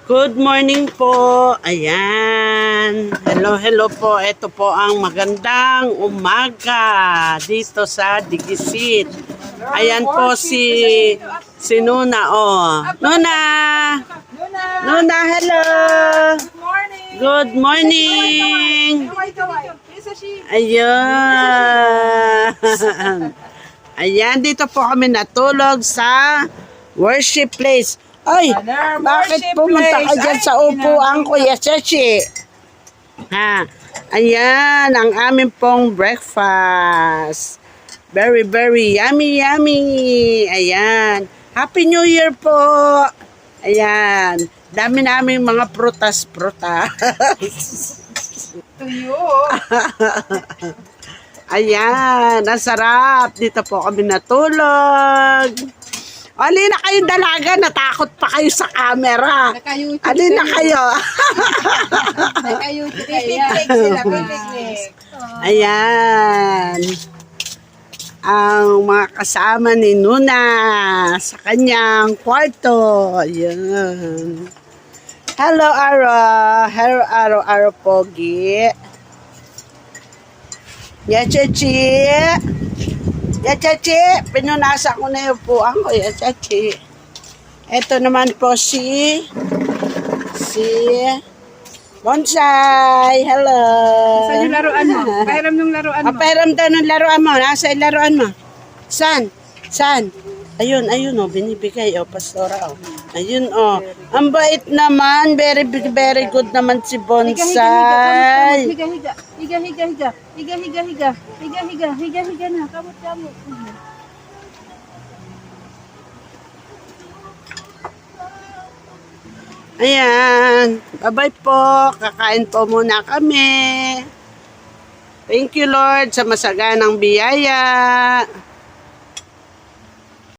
Good morning po. Ayan. Hello po. Ito po ang magandang umaga dito sa Digisit. Ayan po si Nuna. Oh. Nuna! Nuna, hello! Good morning! Ayan. Ayan, dito po kami natulog sa worship place. Ay, bakit pumunta ka dyan sa upuan, Kuya Chechi? Ha, ayan, ang aming pong breakfast. Very, very yummy, yummy. Ayan. Happy New Year po. Ayan. Dami namin mga prutas-prutas. Tuyo. Ayan, ang sarap. Dito po kami natulog. Alin na kayong dalaga, natakot pa kayo sa camera. Alin na kayo. Pipiklik sila, pipiklik. Ayan. Ang mga kasama ni Nuna sa kanyang kwarto. Ayan. Hello, Aro. Hello, Aro, Pogi. Yachachi. Yachachi. Pinunasan ko na yung puang ko, Yachachi. Ito naman po si Bonsai. Hello. Saan yung laruan mo? Pahiram ng laruan mo. Pahiram daw ng laruan mo. Nasa yung laruan mo? Saan? Saan? Ayun, oh, binibigay, oh, pastora, oh. Ayun, oh. Ang bait naman, very, very good naman si Bonsai. Higa na, kamot. Ayan, bye-bye po. Kakain po muna kami. Thank you, Lord, sa masaganang biyaya.